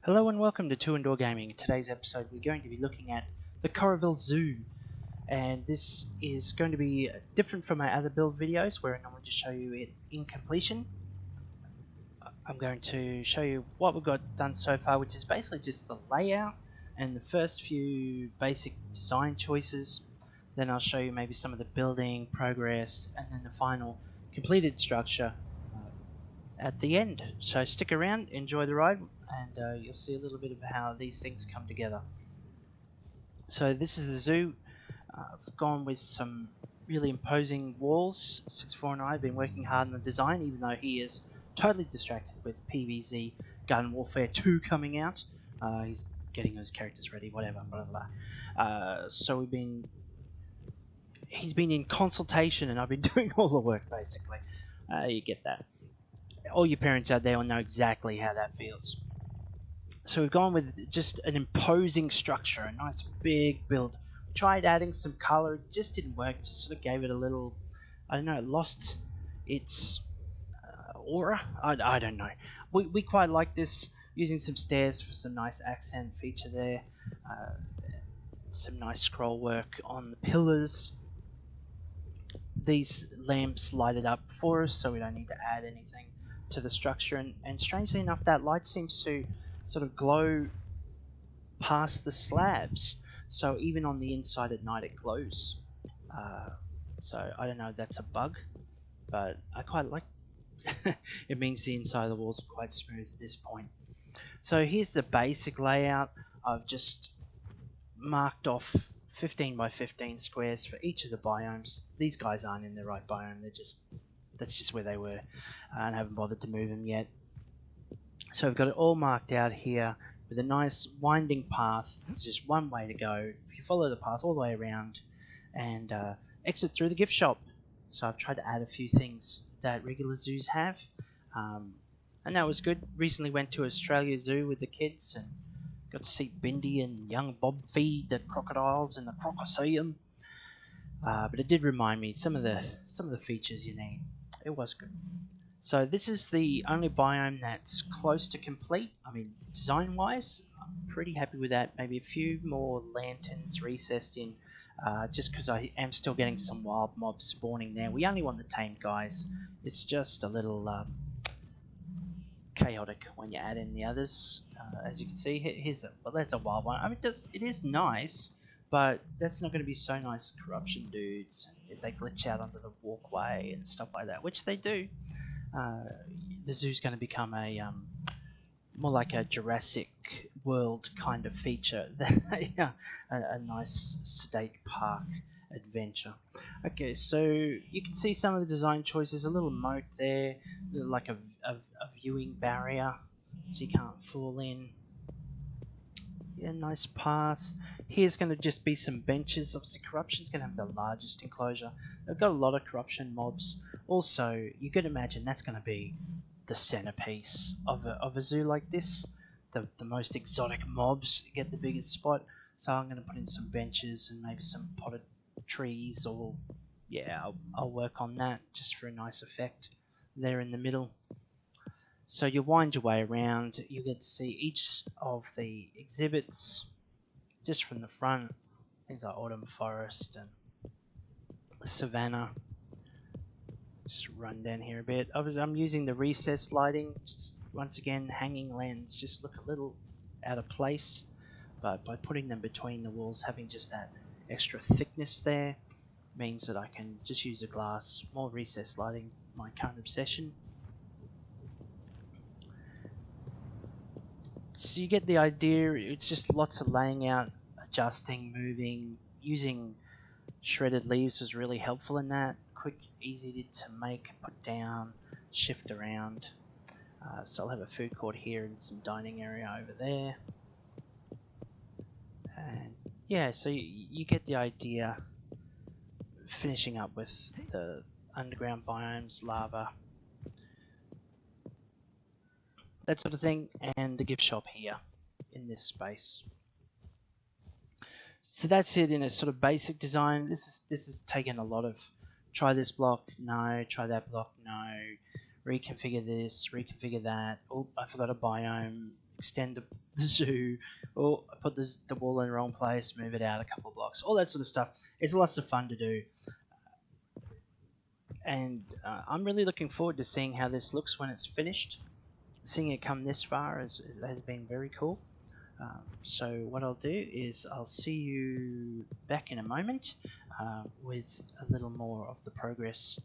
Hello and welcome to Two Indoor Gaming. In today's episode we're going to be looking at the Creativerse Zoo, and this is going to be different from my other build videos where I normally just show you it in completion. I'm going to show you what we've got done so far, which is basically just the layout and the first few basic design choices. Then I'll show you maybe some of the building progress and then the final completed structure at the end. So stick around, enjoy the ride, and you'll see a little bit of how these things come together. So this is the zoo. I've gone with some really imposing walls. 64 and I have been working hard on the design, even though he is totally distracted with PvZ Garden Warfare 2 coming out. He's getting his characters ready, whatever, blah blah blah. So he's been in consultation and I've been doing all the work basically. You get that. All you parents out there will know exactly how that feels. So we've gone with just an imposing structure, a nice big build. We tried adding some color, it just didn't work. Just sort of gave it a little, I don't know, it lost its aura. I don't know. We quite like this, using some stairs for some nice accent feature there. Some nice scroll work on the pillars. These lamps light it up for us, so we don't need to add anything to the structure, and strangely enough that light seems to sort of glow past the slabs, so even on the inside at night it glows. So I don't know if that's a bug, but I quite like it. Means the inside of the walls are quite smooth at this point. So here's the basic layout. I've just marked off 15 by 15 squares for each of the biomes. These guys aren't in the right biome, that's just where they were, and I haven't bothered to move them yet. So we've got it all marked out here with a nice winding path. There's just one way to go. If you follow the path all the way around and exit through the gift shop. So I've tried to add a few things that regular zoos have, and that was good. Recently went to Australia Zoo with the kids and got to see Bindi and young Bob feed the crocodiles in the Crocoseum. But it did remind me some of the features you need. It was good. So this is the only biome that's close to complete. I mean, design-wise, I'm pretty happy with that. Maybe a few more lanterns recessed in, just because I am still getting some wild mobs spawning there. We only want the tamed guys. It's just a little chaotic when you add in the others. As you can see, there's a wild one. I mean, it is nice, but that's not going to be so nice. Corruption dudes, if they glitch out onto the walkway and stuff like that, which they do. The zoo's going to become a more like a Jurassic World kind of feature than a nice sedate park adventure. Okay, so you can see some of the design choices. A little moat there, like a viewing barrier, so you can't fall in. Yeah, nice path. Here's going to just be some benches. Obviously, corruption's going to have the largest enclosure. They've got a lot of corruption mobs. Also, you could imagine that's going to be the centerpiece of a zoo like this. The most exotic mobs get the biggest spot. So I'm going to put in some benches and maybe some potted trees, or yeah, I'll work on that just for a nice effect there in the middle. So you wind your way around, you get to see each of the exhibits just from the front. Things like Autumn Forest and Savannah. Just run down here a bit. I'm using the recessed lighting, just once again hanging lens, just look a little out of place, but by putting them between the walls, having just that extra thickness there means that I can just use a glass. More recessed lighting, my current obsession. So you get the idea. It's just lots of laying out, adjusting, moving. Using shredded leaves was really helpful in that. Quick, easy to make, put down, shift around. So I'll have a food court here and some dining area over there. And yeah, so you get the idea. Finishing up with the underground biomes, lava, that sort of thing, and the gift shop here in this space. So that's it in a sort of basic design. This is taken a lot of try this block, no, try that block, no, reconfigure this, reconfigure that. Oh, I forgot a biome. extend the zoo, or put the wall in the wrong place, move it out a couple of blocks, all that sort of stuff. It's lots of fun to do. And I'm really looking forward to seeing how this looks when it's finished. Seeing it come this far has been very cool. So what I'll do is I'll see you back in a moment with a little more of the progress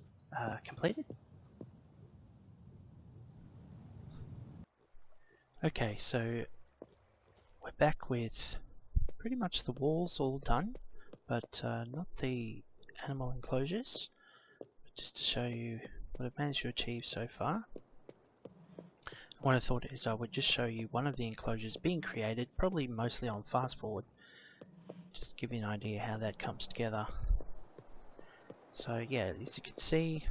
completed. Okay, so we're back with pretty much the walls all done, but not the animal enclosures. Just to show you what I've managed to achieve so far. What I thought is I would just show you one of the enclosures being created, probably mostly on fast forward, just to give you an idea how that comes together. So yeah, as you can see,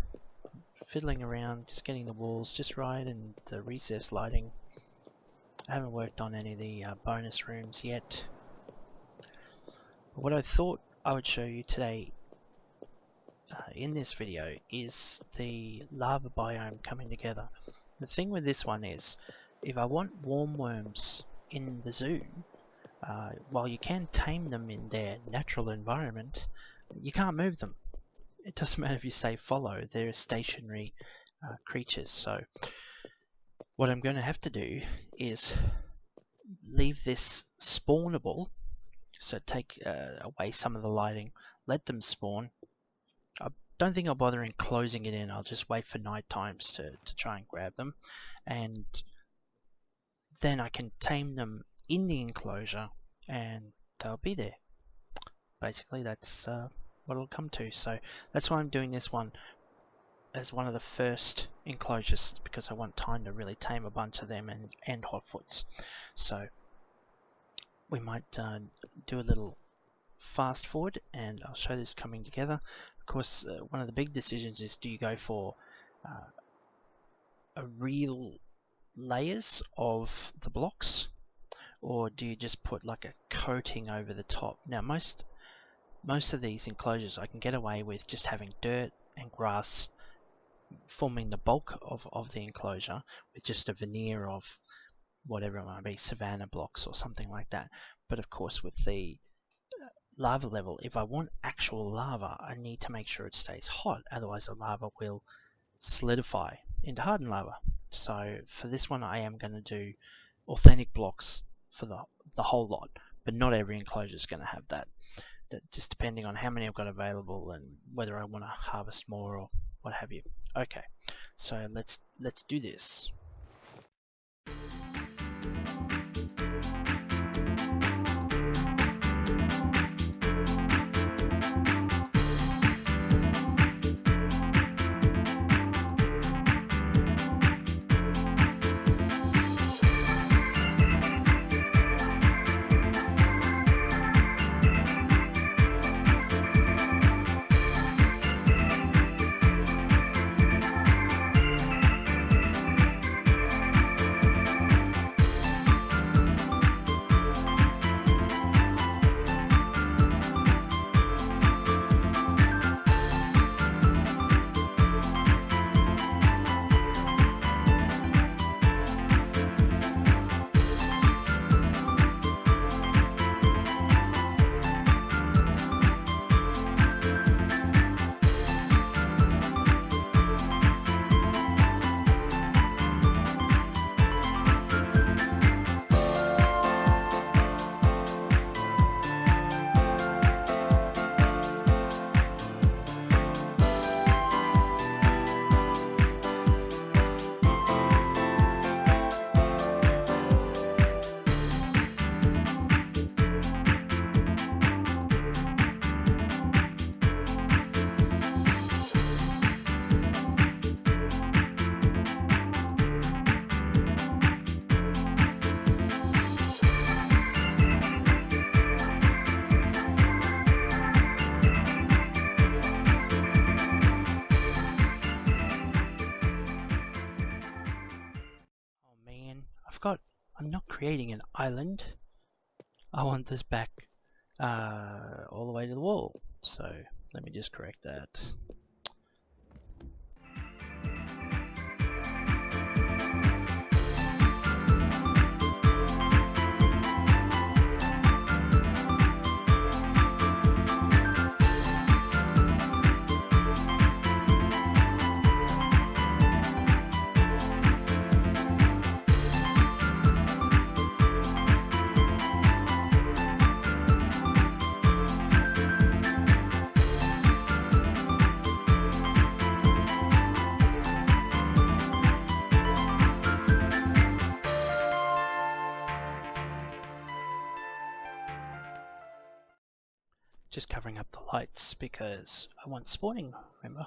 fiddling around, just getting the walls just right and the recessed lighting. I haven't worked on any of the bonus rooms yet. But what I thought I would show you today in this video is the lava biome coming together. The thing with this one is, if I want warm worms in the zoo, while you can tame them in their natural environment, you can't move them. It doesn't matter if you say follow, they're stationary creatures. So what I'm going to have to do is leave this spawnable, so take away some of the lighting, let them spawn. I don't think I'll bother enclosing it in. I'll just wait for night times to try and grab them, and then I can tame them in the enclosure and they'll be there. Basically that's what it'll come to. So that's why I'm doing this one as one of the first enclosures, because I want time to really tame a bunch of them and hotfoots. So we might do a little fast forward and I'll show this coming together. Of course, one of the big decisions is, do you go for a real layers of the blocks, or do you just put like a coating over the top? Now most of these enclosures I can get away with just having dirt and grass forming the bulk of the enclosure, with just a veneer of whatever it might be, savanna blocks or something like that. But of course with the lava level, if I want actual lava, I need to make sure it stays hot, otherwise the lava will solidify into hardened lava. So for this one I am going to do authentic blocks for the whole lot, but not every enclosure is going to have that. Just depending on how many I've got available and whether I want to harvest more or what have you. Okay, so let's do this. I'm not creating an island. I want this back all the way to the wall. So let me just correct that. just covering up the lights because I want spawning, remember?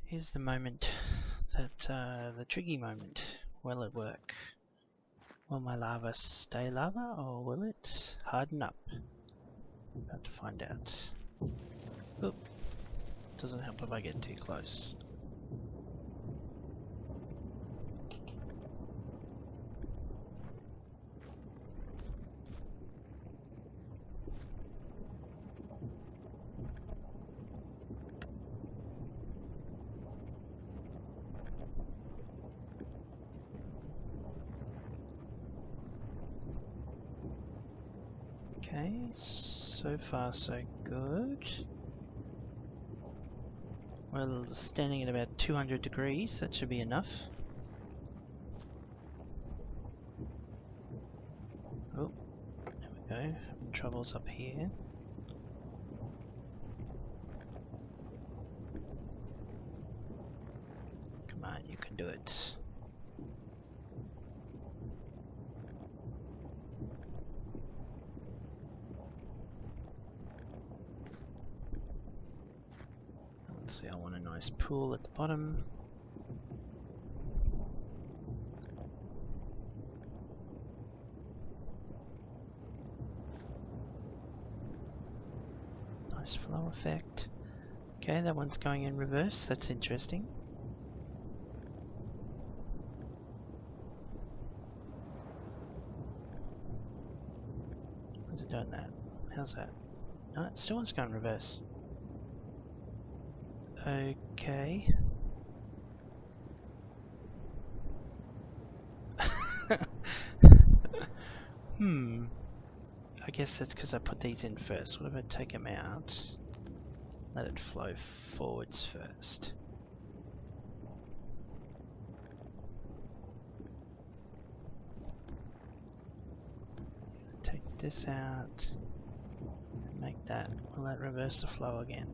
Here's the moment that, the tricky moment. Will it work? Will my lava stay lava, or will it harden up? I'm about to find out. Oop. Doesn't help if I get too close. Okay, So far so good. We're standing at about 200 degrees, that should be enough. Oh, there we go. Troubles up here. Come on, you can do it. Let's see, I want a nice pool at the bottom. Nice flow effect. Okay, that one's going in reverse, that's interesting. How's it doing that? How's that? No, it still wants to go in reverse. Okay. I guess that's because I put these in first. What if I take them out? Let it flow forwards first. Take this out. And make that. Will that reverse the flow again?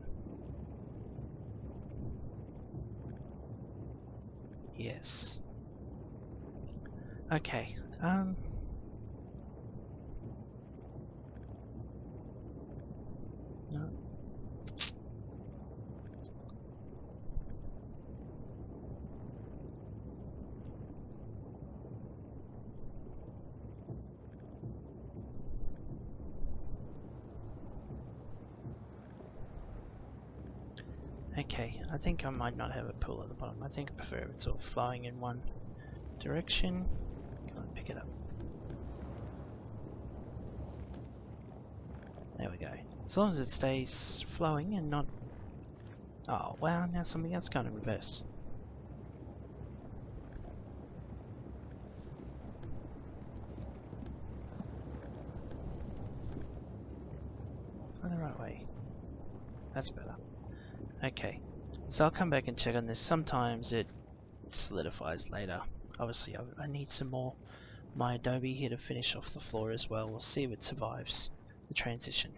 Yes. Okay. No. Okay, I think I might not have a pool at the bottom. I think I prefer it sort of flowing in one direction. Come on, pick it up. There we go. As long as it stays flowing and not... Oh, wow, now something else going to reverse. Go the right way. That's better. Okay, so I'll come back and check on this. Sometimes it solidifies later. Obviously I need some more my Adobe here to finish off the floor as well. We'll see if it survives the transition.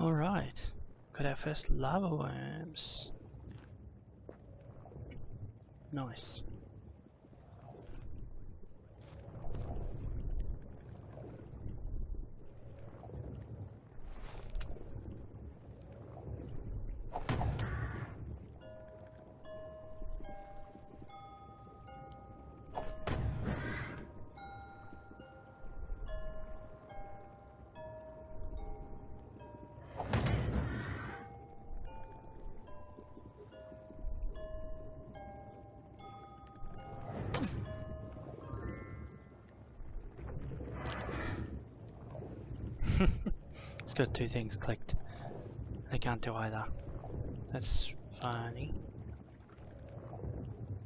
Alright, got our first lava worms. Nice. It's got two things clicked. They can't do either. That's funny.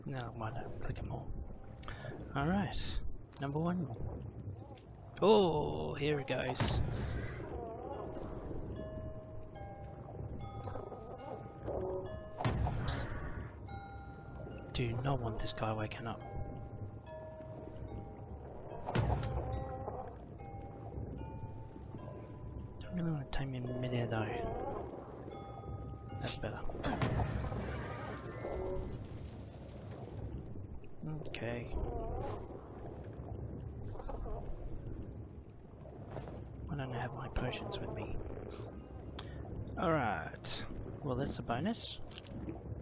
No, why not click them all? Alright, number one. Oh, here it goes. Do not want this guy waking up. Don't really want to tame him in midair though. That's better. Okay. I don't have my potions with me. Alright. Well, that's a bonus.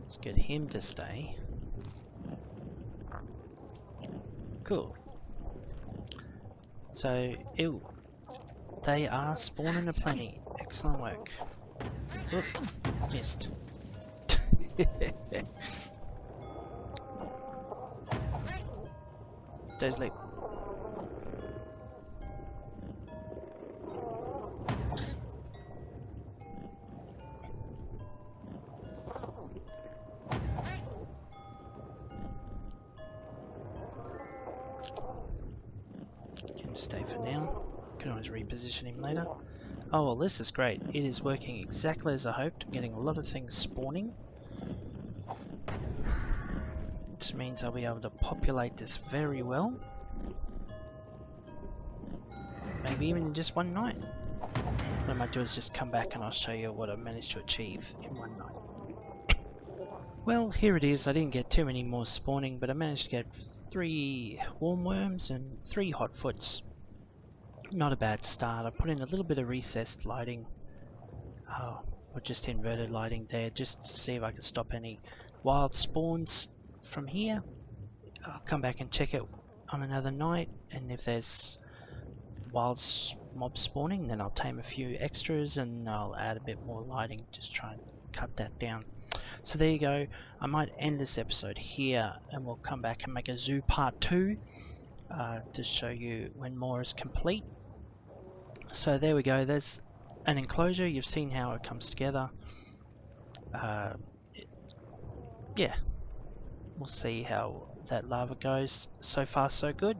Let's get him to stay. Cool. So, ew. They are spawning aplenty. Excellent work. Oop, missed. Stay asleep. Can stay for now. Can always reposition him later. Oh well, this is great. It is working exactly as I hoped. I'm getting a lot of things spawning. Which means I'll be able to populate this very well. Maybe even in just one night. What I might do is just come back and I'll show you what I managed to achieve in one night. Well, here it is. I didn't get too many more spawning, but I managed to get 3 warm worms and 3 hot foots. Not a bad start. I put in a little bit of recessed lighting, or just inverted lighting there, just to see if I could stop any wild spawns from here. I'll come back and check it on another night, and if there's wild mobs spawning, then I'll tame a few extras and I'll add a bit more lighting, just try and cut that down. So there you go. I might end this episode here, and we'll come back and make a zoo part 2 to show you when more is complete. So there we go, there's an enclosure. You've seen how it comes together. Yeah, we'll see how that lava goes. So far so good.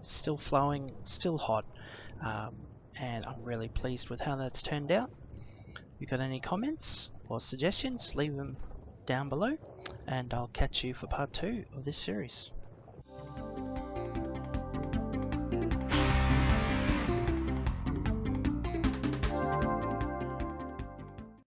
It's still flowing, still hot, and I'm really pleased with how that's turned out. If you've got any comments or suggestions, leave them down below, and I'll catch you for part 2 of this series.